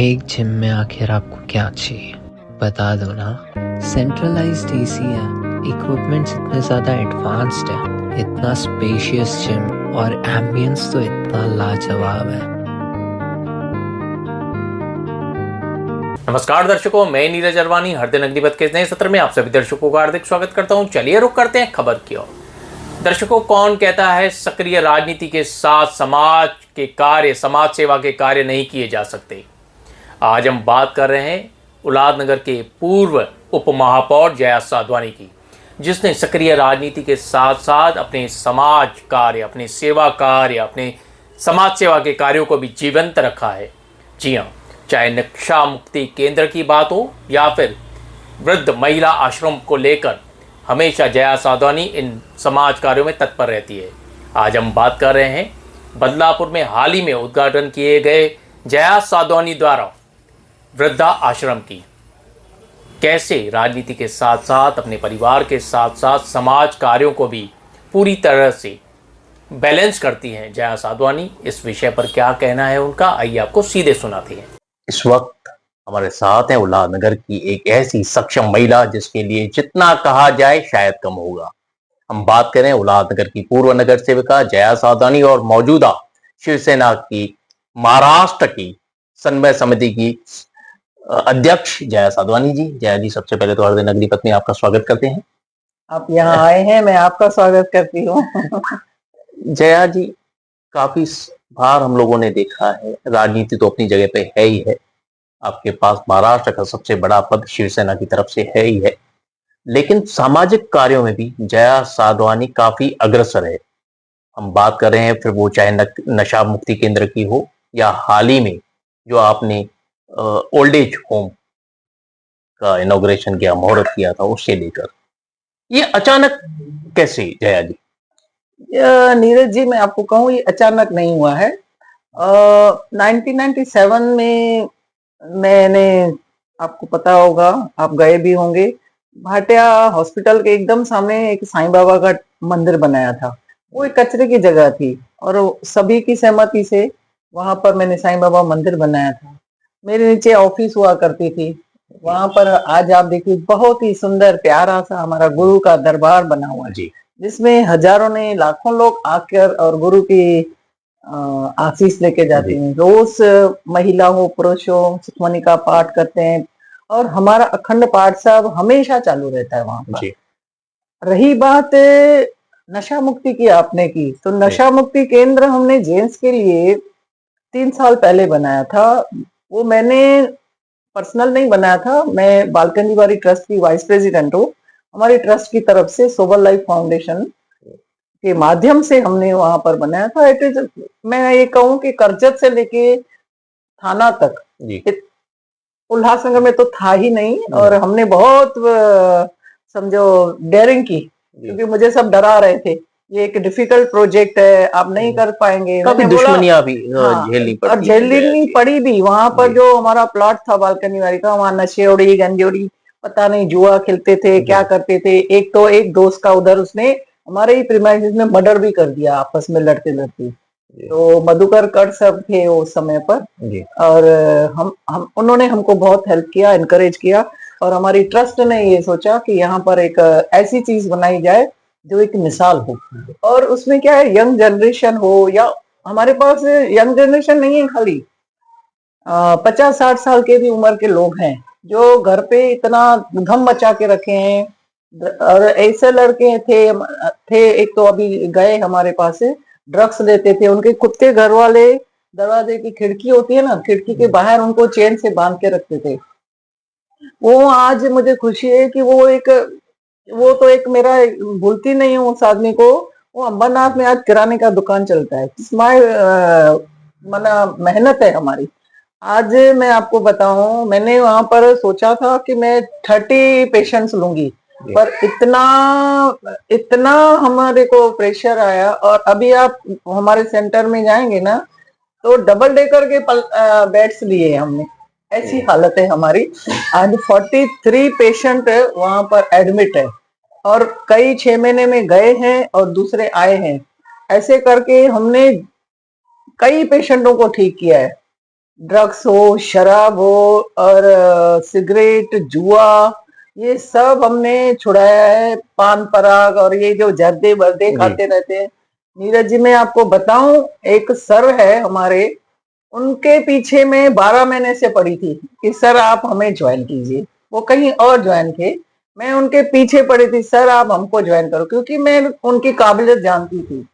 एक जिम में आखिर आपको क्या चाहिए बता दो ना। सेंट्रलाइज्ड एसी है, इक्विपमेंट्स इतने ज़्यादा एडवांस्ड है, इतना स्पेशियस जिम और एम्बियंस तो इतना लाजवाब है। नमस्कार दर्शकों, मैं नीरज अरवानी हर दिन अग्निपथ के नए सत्र में आप सभी दर्शकों का हार्दिक स्वागत करता हूं। चलिए रुक करते हैं खबर की ओर। दर्शकों, कौन कहता है सक्रिय राजनीति के साथ समाज के कार्य, समाज सेवा के कार्य नहीं किए जा सकते। आज हम बात कर रहे हैं उल्लादनगर के पूर्व उप महापौर जया साधवानी की, जिसने सक्रिय राजनीति के साथ साथ अपने समाज कार्य, अपने सेवा कार्य, अपने समाज सेवा के कार्यों को भी जीवंत रखा है। जी हाँ, चाहे नशा मुक्ति केंद्र की बात हो या फिर वृद्ध महिला आश्रम को लेकर, हमेशा जया साधवानी इन समाज कार्यों में तत्पर रहती है। आज हम बात कर रहे हैं बदलापुर में हाल ही में उद्घाटन किए गए जया साधवानी द्वारा वृद्धा आश्रम की। कैसे राजनीति के साथ साथ अपने परिवार के साथ साथ समाज कार्यों को भी पूरी तरह से बैलेंस करती हैं जया साधवानी, इस विषय पर क्या कहना है उनका, आइए आपको सीधे सुनाते हैं। इस वक्त हमारे साथ है उल्लादनगर की एक ऐसी सक्षम महिला जिसके लिए जितना कहा जाए शायद कम होगा। हम बात करें उल्लादनगर की पूर्व नगर सेविका जया साधवानी और मौजूदा शिवसेना की महाराष्ट्र की समन्वय समिति की अध्यक्ष जया साधवानी जी। जया जी, सबसे पहले तो हर दिन अग्निपथ में आपका स्वागत करते हैं। आप यहाँ आए हैं, मैं आपका स्वागत करती हूँ। जया जी, काफी बार हम लोगों ने देखा है, राजनीति तो अपनी जगह पे है ही है, आपके पास महाराष्ट्र का सबसे बड़ा पद शिवसेना की तरफ से है ही है, लेकिन सामाजिक कार्यों में भी जया साधवानी काफी अग्रसर है। हम बात कर रहे हैं फिर वो चाहे नशा मुक्ति केंद्र की हो या हाल ही में जो आपने ओल्ड एज होम का इनॉग्रेशन किया, मुहूर्त किया था, उससे लेकर ये अचानक कैसे जया जी? नीरज जी, मैं आपको कहूँ ये अचानक नहीं हुआ है। 1997 में मैंने, आपको पता होगा, आप गए भी होंगे, भाटिया हॉस्पिटल के एकदम सामने एक साईं बाबा का मंदिर बनाया था। वो एक कचरे की जगह थी और सभी की सहमति से वहां पर मैंने साईं बाबा मंदिर बनाया था। मेरे नीचे ऑफिस हुआ करती थी। वहां पर आज आप देखिए, बहुत ही सुंदर प्यारा सा हमारा गुरु का दरबार बना हुआ है, जिसमें हजारों ने, लाखों लोग आकर और गुरु की आशीष लेके जाते हैं। रोज महिला हो पुरुष हो सुखमनी का पाठ करते हैं और हमारा अखंड पाठ साहब हमेशा चालू रहता है वहां पर। रही बात नशा मुक्ति की आपने की, तो नशा मुक्ति केंद्र हमने जेंट्स के लिए 3 साल पहले बनाया था। वो मैंने पर्सनल नहीं बनाया था, मैं बालकनी वाली ट्रस्ट की वाइस प्रेसिडेंट हूँ। हमारी ट्रस्ट की तरफ से सोबर लाइफ फाउंडेशन के माध्यम से हमने वहां पर बनाया था। इट इज, मैं ये कहूँ कि करजत से लेके थाना तक उल्लासनगर में तो था ही नहीं, और हमने बहुत समझो डेयरिंग की, क्योंकि मुझे सब डरा रहे थे, ये एक डिफिकल्ट प्रोजेक्ट है, आप नहीं कर पाएंगे। काफी दुश्मनियां भी झेलनी पड़ी, और झेलनी पड़ी भी। वहां पर जो हमारा प्लॉट था बालकनी वाली का, वहां नशेड़ी गंजोड़ी, पता नहीं जुआ खेलते थे, क्या करते थे। एक दोस्त का उधर उसने हमारे ही प्रीमाइसेस में मर्डर भी कर दिया, आपस में लड़ते लड़ते। तो मधुकर कर सब थे उस समय पर, और हम उन्होंने हमको बहुत हेल्प किया, इनकरेज किया, और हमारी ट्रस्ट ने ये सोचा कि यहाँ पर एक ऐसी चीज बनाई जाए जो एक मिसाल हो। और उसमें क्या है, यंग जनरेशन हो, या हमारे पास यंग जनरेशन नहीं है, खाली 50-60 साल के भी उम्र के लोग हैं जो घर पे इतना धम मचा के रखे हैं। और ऐसे लड़के थे एक तो अभी गए हमारे पास से, ड्रग्स लेते थे। उनके खुद के घर वाले दरवाजे की खिड़की होती है ना, खिड़की के बाहर उनको चेन से बांध के रखते थे। वो आज मुझे खुशी है कि वो तो एक मेरा भूलती नहीं हूँ उस आदमी को। वो अंबरनाथ में आज किराने का दुकान चलता है। मना मेहनत है हमारी। आज मैं आपको बताऊं, मैंने वहां पर सोचा था कि मैं 30 पेशेंट्स लूंगी, पर इतना हमारे को प्रेशर आया। और अभी आप हमारे सेंटर में जाएंगे ना, तो डबल डेकर के बेड्स लिए हमने, ऐसी हालत है हमारी। आज 43 पेशेंट वहां पर एडमिट है, और कई 6 महीने में गए हैं और दूसरे आए हैं। ऐसे करके हमने कई पेशेंटों को ठीक किया है। ड्रग्स हो, शराब हो और सिगरेट, जुआ, ये सब हमने छुड़ाया है। पान पराग और ये जो जर्दे वर्दे जी। खाते रहते हैं। नीरज जी, मैं आपको बताऊं, एक सर है हमारे, उनके पीछे मैं 12 महीने से पड़ी थी कि सर आप हमें ज्वाइन कीजिए। वो कहीं और ज्वाइन थे, मैं उनके पीछे पड़ी थी, सर आप हमको ज्वाइन करो, क्योंकि मैं उनकी काबिलियत जानती थी।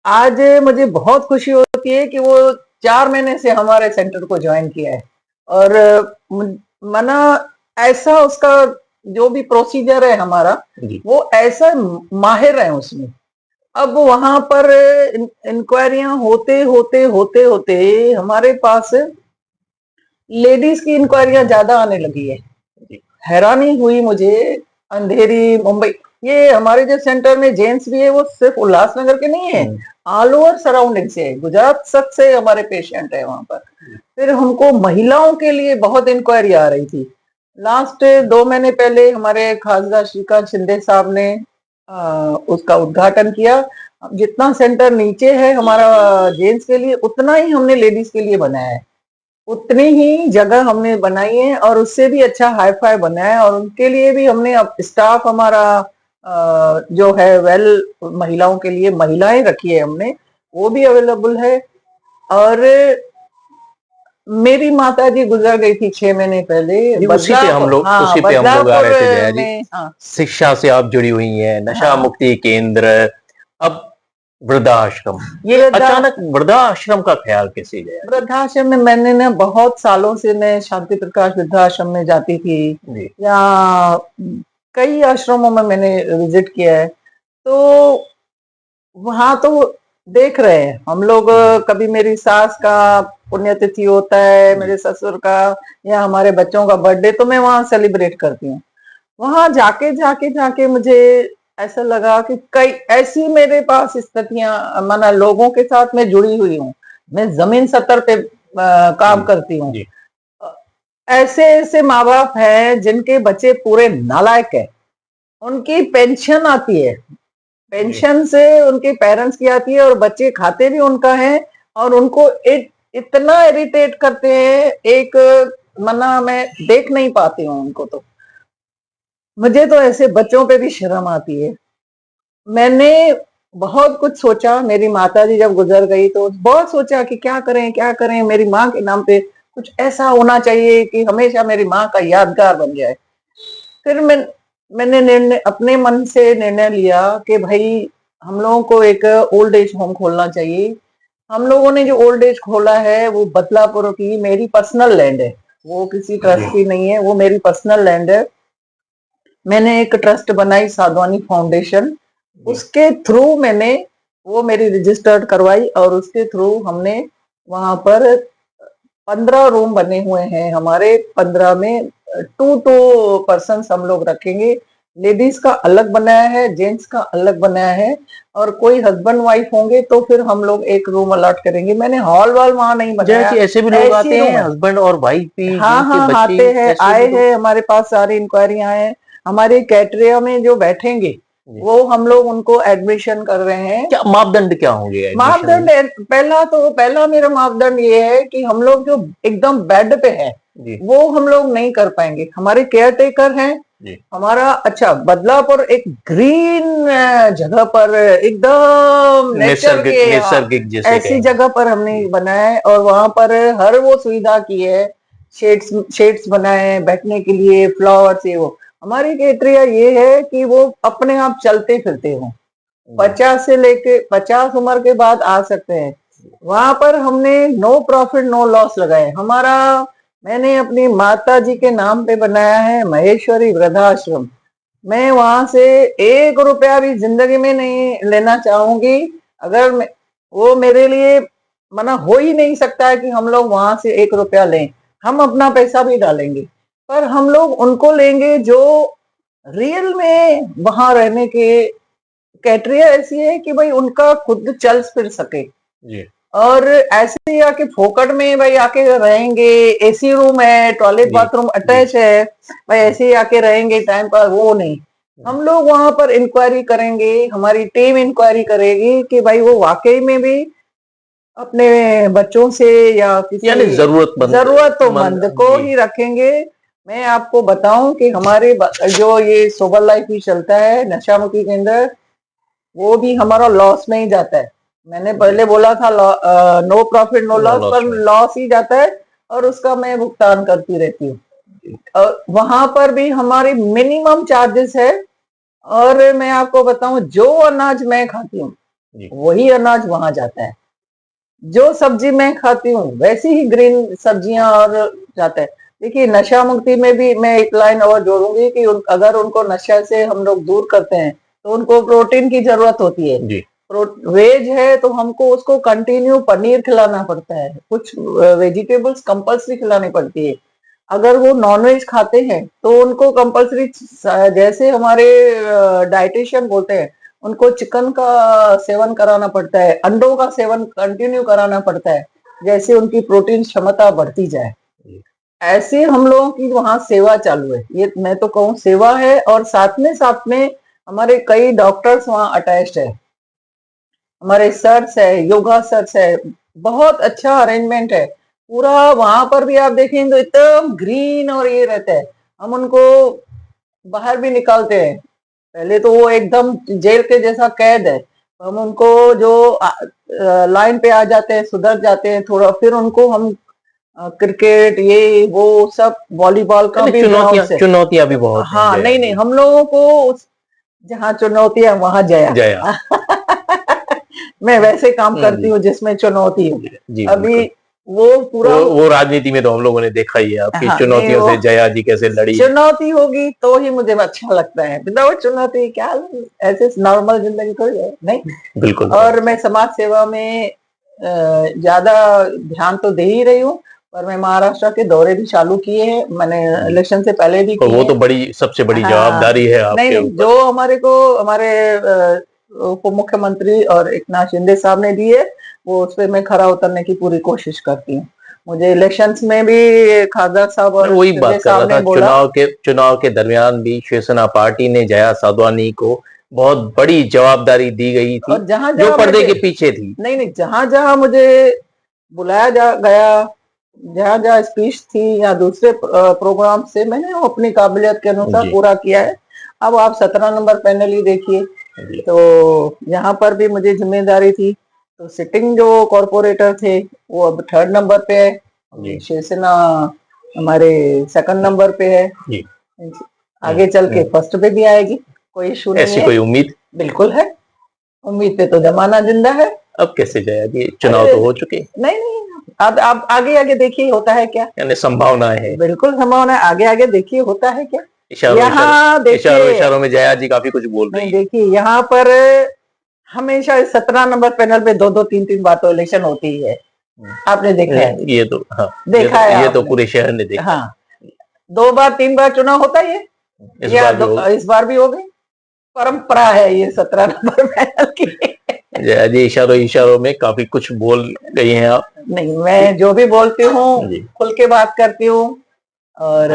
आज मुझे बहुत खुशी होती है कि वो 4 महीने से हमारे सेंटर को ज्वाइन किया है। और मना ऐसा उसका जो भी प्रोसीजर है हमारा, जी। वो ऐसा माहिर है उसमें। अब वहां पर इंक्वायरियां होते होते होते होते हमारे पास लेडीज की इंक्वायरियां ज्यादा आने लगी है। जी। हैरानी हुई मुझे। अंधेरी, मुंबई, ये हमारे जो सेंटर में जेंट्स भी है, वो सिर्फ उल्लासनगर के नहीं है, ऑल ओवर सराउंडिंग से, गुजरात तक से हमारे पेशेंट है वहां पर। फिर हमको महिलाओं के लिए बहुत इंक्वायरी आ रही थी। लास्ट 2 महीने पहले हमारे खासदार श्रीकांत शिंदे साहब ने उसका उद्घाटन किया। जितना सेंटर नीचे है हमारा जेंट्स के लिए, उतना ही हमने लेडीज के लिए बनाया है। उतनी ही जगह हमने बनाई है और उससे भी अच्छा हाई फाई बनाया है। और उनके लिए भी हमने अब स्टाफ हमारा जो है वेल, महिलाओं के लिए महिलाएं रखी है हमने, वो भी अवेलेबल है। और मेरी माता जी गुजर गई थी 6 महीने पहले जी, उसी पे हम लोग आ बदलापुर रहे थे जया जी। में। हाँ, शिक्षा से आप जुड़ी हुई हैं, नशा हाँ, मुक्ति केंद्र, अब वृद्धाश्रम, ये वृद्धा अचानक वृद्धाश्रम का ख्याल कैसे गया? वृद्धाश्रम में मैंने ना बहुत सालों से, मैं शांति प्रकाश वृद्धाश्रम में जाती थी, जी। या कई आश्रमों में मैंने विजिट किया है। तो वहां तो देख रहे हैं हम लोग। कभी मेरी सास का पुण्यतिथि होता है, मेरे ससुर का, या हमारे बच्चों का बर्थडे, तो मैं वहां सेलिब्रेट करती हूँ। वहां जाके जाके जाके मुझे ऐसा लगा कि कई ऐसी मेरे पास स्थितियां, माना लोगों के साथ मैं जुड़ी हुई हूँ। मैं जमीन सतर पे काम करती हूँ। ऐसे ऐसे माँ बाप हैं जिनके बच्चे पूरे नालायक है, उनकी पेंशन आती है, पेंशन से उनके पेरेंट्स की आती है और बच्चे खाते भी उनका है, और उनको इतना इरिटेट करते हैं, एक मना मैं देख नहीं पाती हूँ उनको। तो मुझे तो ऐसे बच्चों पे भी शर्म आती है। मैंने बहुत कुछ सोचा, मेरी माताजी जब गुजर गई तो बहुत सोचा कि क्या करें क्या करें, मेरी माँ के नाम पे कुछ ऐसा होना चाहिए कि हमेशा मेरी माँ का यादगार बन जाए। फिर मैंने निर्णय, अपने मन से निर्णय लिया कि भाई हम लोगों को एक ओल्ड एज होम खोलना चाहिए। हम लोगों ने जो ओल्ड एज खोला है वो बदलापुर की मेरी पर्सनल लैंड है, वो किसी ट्रस्ट की नहीं है, वो मेरी पर्सनल लैंड है। मैंने एक ट्रस्ट बनाई, साधवानी फाउंडेशन, उसके थ्रू मैंने वो मेरी रजिस्टर्ड करवाई, और उसके थ्रू हमने वहां पर 15 रूम बने हुए हैं हमारे। 15 में 2 पर्सन हम लोग रखेंगे। लेडीज का अलग बनाया है, जेंट्स का अलग बनाया है, और कोई हस्बैंड वाइफ होंगे तो फिर हम लोग एक रूम अलॉट करेंगे। मैंने हॉल वाल वहां नहीं बनाया, ऐसे भी लोग आते हैं, रूम है। हस्बैंड और वाइफ भी, हाँ जिनके हाँ, बच्चे आते हैं, ऐसे आए भी लोग। हैं हमारे पास, सारी इंक्वायरी आए हैं। हमारे कैटरिया में जो बैठेंगे वो हम लोग उनको एडमिशन कर रहे हैं। क्या मापदंड क्या होंगे एडमिशन मापदंड पहला मेरा मापदंड ये है कि हम लोग जो एकदम बेड पे है वो हम लोग नहीं कर पाएंगे। हमारे केयर टेकर हैं हमारा। अच्छा, बदलापुर एक ग्रीन जगह पर, एकदम नेचर के नैसर्गिक जैसे ऐसी जगह पर हमने बनाया है, और वहां पर हर वो सुविधा की है। शेड्स बनाए हैं बैठने के लिए, फ्लावर्स, ये वो। हमारी क्राइटेरिया ये है कि वो अपने आप चलते फिरते हो। 50 से लेके 50 उम्र के बाद आ सकते हैं। वहां पर हमने नो प्रॉफिट नो लॉस लगाए। हमारा, मैंने अपनी माता जी के नाम पे बनाया है महेश्वरी वृद्धाश्रम। मैं वहां से 1 रुपया भी जिंदगी में नहीं लेना चाहूंगी। अगर वो मेरे लिए मना हो ही नहीं सकता है कि हम लोग वहां से 1 रुपया लें। हम अपना पैसा भी डालेंगे, पर हम लोग उनको लेंगे जो रियल में वहां रहने के कैटेरिया ऐसी है कि भाई उनका खुद चल फिर सके। और ऐसे ही आके फोकट में भाई आके रहेंगे, एसी रूम है, टॉयलेट बाथरूम अटैच है, भाई ऐसे ही आके रहेंगे टाइम पर, वो नहीं। हम लोग वहां पर इंक्वायरी करेंगे, हमारी टीम इंक्वायरी करेगी कि भाई वो वाकई में भी अपने बच्चों से या किसी यानी जरूरतमंद को जी, ही रखेंगे। मैं आपको बताऊं कि हमारे जो ये सोबर लाइफ भी चलता है नशा मुक्ति केंद्र, वो भी हमारा लॉस में ही जाता है। मैंने पहले बोला था no profit no no loss, loss पर में। लॉस ही जाता है और उसका मैं भुगतान करती रहती हूँ। और वहां पर भी हमारी मिनिमम चार्जेस है। और मैं आपको बताऊं, जो अनाज मैं खाती हूँ जी, वही अनाज वहां जाता है। जो सब्जी मैं खाती हूँ वैसी ही ग्रीन सब्जियां और जाता है। देखिए, नशा मुक्ति में भी मैं एक लाइन और जोड़ूंगी कि अगर उनको नशा से हम लोग दूर करते हैं तो उनको प्रोटीन की जरूरत होती है। जी, वेज है तो हमको उसको कंटिन्यू पनीर खिलाना पड़ता है, कुछ वेजिटेबल्स कंपल्सरी खिलानी पड़ती है। अगर वो नॉनवेज खाते हैं तो उनको कंपल्सरी, जैसे हमारे डाइटिशियन बोलते हैं, उनको चिकन का सेवन कराना पड़ता है, अंडों का सेवन कंटिन्यू कराना पड़ता है, जैसे उनकी प्रोटीन क्षमता बढ़ती जाए। जी। ऐसे हम लोगों की वहां सेवा चालू है। ये मैं तो कहूँ सेवा है, और साथ में हमारे कई डॉक्टर्स वहां अटैच्ड है, हमारे सर्स है, योगा सर्स है, बहुत अच्छा अरेंजमेंट है पूरा। वहां पर भी आप देखेंगे तो एकदम ग्रीन और ये रहता है। हम उनको बाहर भी निकालते हैं, पहले तो वो एकदम जेल के जैसा कैद है, हम उनको जो लाइन पे आ जाते हैं, सुधर जाते हैं थोड़ा, फिर उनको हम क्रिकेट ये वो सब, वॉलीबॉल का यानी भी ग्राउंड से। चुनौतियां भी बहुत हैं हाँ, जया नहीं नहीं, जी। हम लोगों को जहाँ चुनौती है वहां जया। जया। मैं वैसे काम करती जी, हूँ जिसमें चुनौती हो। जी, जी, अभी बिल्कुल। वो पूरा, वो राजनीति में तो हम लोगों ने देखा ही है आपकी हाँ नहीं, चुनौतियों वो से जया जी कैसे लड़ी। चुनौती होगी तो ही मुझे अच्छा लगता है, विदाउट चुनौती क्या, ऐसे नॉर्मल जिंदगी थोड़ी है, नहीं। बिल्कुल और मैं समाज सेवा में ज्यादा ध्यान तो दे ही रही हूँ, पर मैं महाराष्ट्र के दौरे भी चालू किए हैं, मैंने जी। इलेक्शन से पहले भी और किए वो हैं। तो बड़ी सबसे बड़ी हाँ, जवाबदारी है नहीं आपके नहीं, ऊपर। जो हमारे उप मुख्यमंत्री और एक नाथ शिंदे साहब ने दी है, वो उस पे मैं खरा उतरने की पूरी कोशिश करती हूँ। मुझे इलेक्शंस में भी खासदार साहब मैं और वही शिंदे बात कर रहा साहब ने था, बोला। चुनाव के दरमियान भी शिवसेना पार्टी ने जया साधवानी को बहुत बड़ी जवाबदारी दी गई थी, और जहां जो जहां पर्दे मुझे, के पीछे थी। नहीं नहीं, जहां जहां मुझे बुलाया जा गया, जहां जहां स्पीच थी या दूसरे प्रोग्राम से, मैंने वो अपनी काबिलियत के अनुसार जी, पूरा किया है। अब आप 17 नंबर पैनल ही देखिए, जी, तो यहाँ पर भी मुझे जिम्मेदारी थी। तो सिटिंग जो कॉरपोरेटर थे वो अब 3rd नंबर पे है, जी, शिवसेना हमारे 2nd नंबर पे है। जी। आगे चल के हम्म। फर्स्ट पे भी आएगी, कोई इशू नहीं ऐसी है। कोई उम्मीद? बिल्कुल है, उम्मीद पे तो जमाना जिंदा है। अब कैसे जया जी, चुनाव अरे तो हो चुके, नहीं नहीं, अब आगे आगे देखिए होता है क्या। यानी संभावनाएं है। बिल्कुल संभावना है, आगे आगे देखिए होता है क्या। इशारों यहाँ इशारों देखिए, इशारों में जया जी काफी कुछ बोल रही नहीं है। देखिए, यहाँ पर हमेशा इस 17 नंबर पैनल पे दो दो तीन तीन बार तो इलेक्शन होती ही है, आपने देखा है। ये तो हाँ, देखा है ये तो आपने, पूरे शहर ने देखा है। हाँ, 2 बार 3 बार चुनाव होता ही है, इस या बार भी होगा। इस बार भी हो गई। परंपरा है ये 17 नंबर पैनल की। जया जी इशारों में काफी कुछ बोल गई हैं आप। नहीं, मैं जो भी बोलती हूँ जी। खुल के बात करती हूँ, और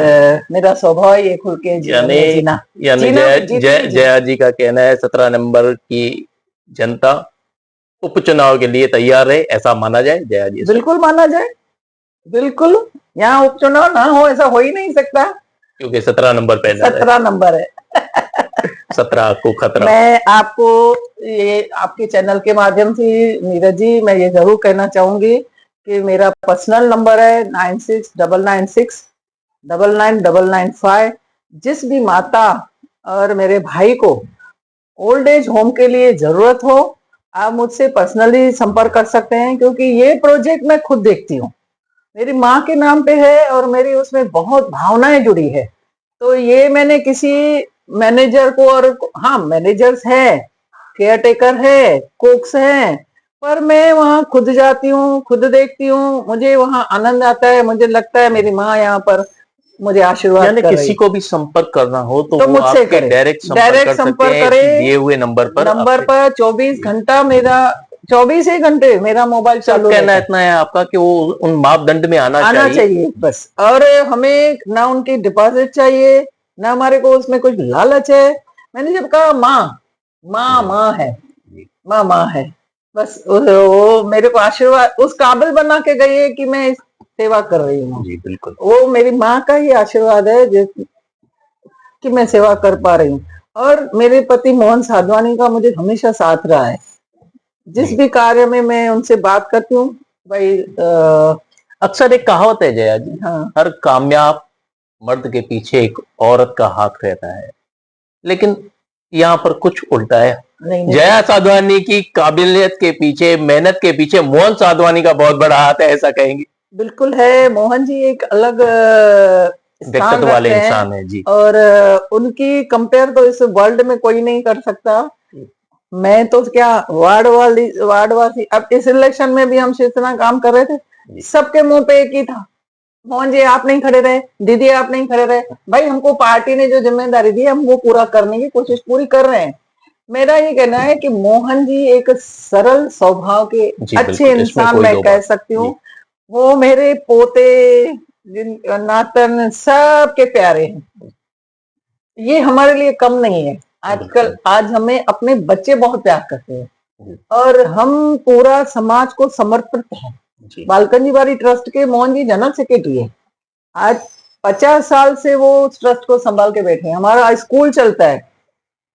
मेरा स्वभाव है ये खुल के जीवन यानी में जीना। यानी जीना जीती भी जी। जया जी का कहना है 17 नंबर की जनता उपचुनाव के लिए तैयार है, ऐसा माना जाए जया जी से? बिल्कुल माना जाए, बिल्कुल। यहाँ उपचुनाव ना हो ऐसा हो ही नहीं सकता, क्योंकि 17 नंबर पैनल है, 17 नंबर है। 17 को खतरा। मैं आपको ये आपके चैनल के माध्यम से नीरज जी, मैं ये जरूर कहना चाहूंगी कि मेरा पर्सनल नंबर है 9699699995। जिस भी माता और मेरे भाई को ओल्ड एज होम के लिए जरूरत हो, आप मुझसे पर्सनली संपर्क कर सकते हैं, क्योंकि ये प्रोजेक्ट मैं खुद देखती हूँ, मेरी माँ के नाम पे है और मेरी उसमें बहुत भावनाएं जुड़ी है। तो ये मैंने किसी मैनेजर को, और हाँ मैनेजर्स है, केयर टेकर है, कुक्स हैं, पर मैं वहां खुद जाती हूँ, खुद देखती हूँ, मुझे वहां आनंद आता है, मुझे लगता है मेरी माँ यहाँ पर मुझे आशीर्वाद यानी कर रही किसी है। को भी संपर्क करना हो तो तो वो मुझसे आपके करे, डायरेक्ट संपर्क डायरेक्ट कर सकते संपर्क हैं करे। दिए हुए नंबर पर नंबर आपसे। पर 24 घंटा मेरा, 24 ही घंटे मेरा मोबाइल सिर्फ चालू कहना रहता है। इतना है आपका कि वो उन मापदंड में आना आना चाहिए। चाहिए बस, और हमें ना उनकी डिपॉजिट चाहिए, ना हमारे को उसमें कुछ लालच है। मैंने जब कहा माँ, माँ जी, माँ है, जी, माँ माँ है, बस वो मेरे को आशीर्वाद उस काबिल बना के गई है कि मैं सेवा कर रही हूँ। जी बिल्कुल। वो मेरी माँ का ही आशीर्वाद है कि मैं सेवा कर पा रही हूँ। और मेरे पति मोहन साधवानी का मुझे हमेशा साथ रहा है। जिस भी कार्य में मैं उनसे बात करती हूँ, भाई अक्सर एक कहावत है जया जी, हाँ, हर कामयाब मर्द के पीछे एक औरत का हाथ रहता है, लेकिन यहाँ पर कुछ उल्टा है। नहीं नहीं, जया साधवानी की काबिलियत के पीछे, मेहनत के पीछे मोहन साधवानी का बहुत बड़ा हाथ है, ऐसा कहेंगे? बिल्कुल है। मोहन जी एक अलग स्थान व्यक्तित्व वाले रखते हैं इंसान है जी। और उनकी कंपेयर तो इस वर्ल्ड में कोई नहीं कर सकता। मैं तो क्या वार्डवासी, अब इस इलेक्शन में भी हम शिवसेना काम कर रहे थे, सबके मुंह पे एक ही था, मोहन जी आप नहीं खड़े रहे, दीदी आप नहीं खड़े रहे। भाई हमको पार्टी ने जो जिम्मेदारी दी हम वो पूरा करने की कोशिश पूरी कर रहे हैं। मेरा ये कहना है कि मोहन जी एक सरल स्वभाव के अच्छे इंसान मैं कह सकती हूँ। वो मेरे पोते नातन सबके प्यारे हैं। ये हमारे लिए कम नहीं है। आजकल आज हमें अपने बच्चे बहुत प्यार करते हैं और हम पूरा समाज को समर्पित हैं। बालकनी बाड़ी ट्रस्ट के मोहन जी जनरल सेक्रेटरी है। आज 50 साल से वो उस ट्रस्ट को संभाल के बैठे हैं। हमारा स्कूल चलता है,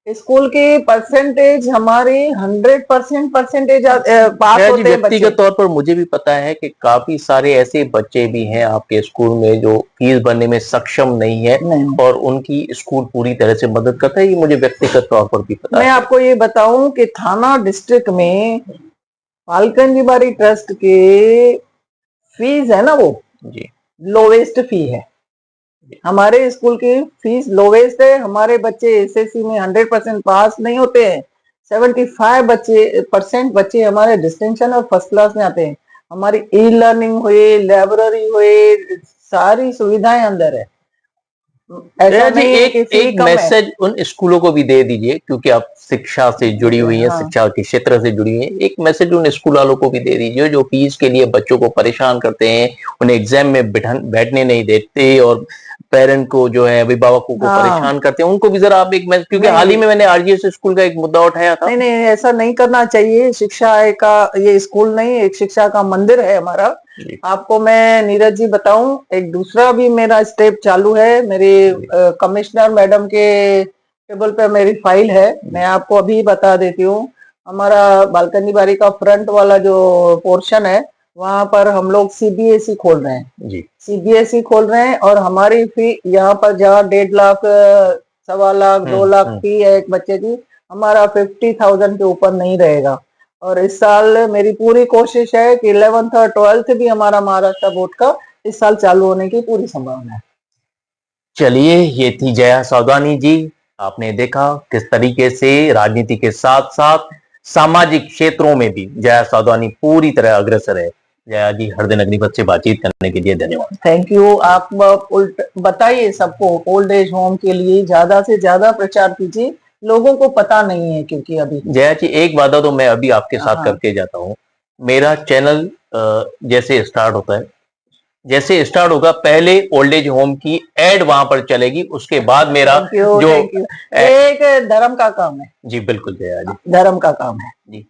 स्कूल की परसेंटेज हमारी 100% परसेंटेज पास होते हैं बच्चे। व्यक्तिगत तौर पर मुझे भी पता है कि काफी सारे ऐसे बच्चे भी हैं आपके स्कूल में जो फीस भरने में सक्षम नहीं है और उनकी स्कूल पूरी तरह से मदद करता है, ये मुझे व्यक्तिगत तौर पर भी पता है। मैं आपको ये बताऊं कि थाना डिस्ट्रिक्ट में बालकनी बाड़ी ट्रस्ट के फीस है ना, वो जी लोवेस्ट फी है। हमारे स्कूल की फीस लोवेस्ट है। हमारे बच्चे एसएससी में 100% पास नहीं होते हैं। 75% बच्चे हमारे डिस्टिंक्शन और फर्स्ट क्लास में आते हैं। हमारी ई लर्निंग हुई, लाइब्रेरी हुई, सारी सुविधाएं अंदर है। ऐसा नहीं एक मैसेज उन स्कूलों को भी दे दीजिए, क्योंकि आप शिक्षा से जुड़ी हुई हैं, शिक्षा के क्षेत्र से जुड़ी हुई हैं। एक मैसेज उन स्कूल वालों को भी दे दीजिए जो फीस के लिए बच्चों को परेशान करते हैं, उन्हें एग्जाम में बैठने नहीं देते और पेरेंट को जो है अभिभावकों को परेशान करते हैं, उनको भी जरा आप एक मैसेज, क्योंकि हाल ही में मैंने आरजीएस स्कूल का एक मुद्दा उठाया था। नहीं नहीं, ऐसा नहीं करना चाहिए। शिक्षा का ये स्कूल नहीं, एक शिक्षा का मंदिर है हमारा। आपको मैं नीरज जी बताऊं, एक दूसरा भी मेरा स्टेप चालू है। मेरी कमिश्नर मैडम के टेबल पे मेरी फाइल है, मैं आपको अभी बता देती हूँ। हमारा बालकनी बाड़ी का फ्रंट वाला जो पोर्शन है वहां पर हम लोग सीबीएसई खोल रहे हैं जी। सीबीएसई खोल रहे हैं और हमारी फी यहाँ पर जहाँ 1.5 लाख 1.25 लाख 2 लाख फी है एक बच्चे की, हमारा 50,000 के ऊपर नहीं रहेगा। और इस साल मेरी पूरी कोशिश है कि 11th और 12th भी हमारा महाराष्ट्र बोर्ड का इस साल चालू होने की पूरी संभावना है। चलिए, ये थी जया साधवानी जी। आपने देखा किस तरीके से राजनीति के साथ साथ सामाजिक क्षेत्रों में भी जया साधवानी पूरी तरह अग्रसर है। जया जी, हृदय अग्निपथ से बातचीत करने के लिए धन्यवाद। Thank you. आप बताइए सबको ओल्ड एज होम के लिए ज्यादा से ज्यादा प्रचार कीजिए, लोगों को पता नहीं है। क्योंकि अभी जया जी, एक वादा तो मैं अभी आपके साथ करके जाता हूँ। मेरा चैनल जैसे स्टार्ट होगा पहले ओल्ड एज होम की एड वहां पर चलेगी, उसके बाद मेरा जो एक धर्म का काम है। जी बिल्कुल जया जी, धर्म का काम है जी।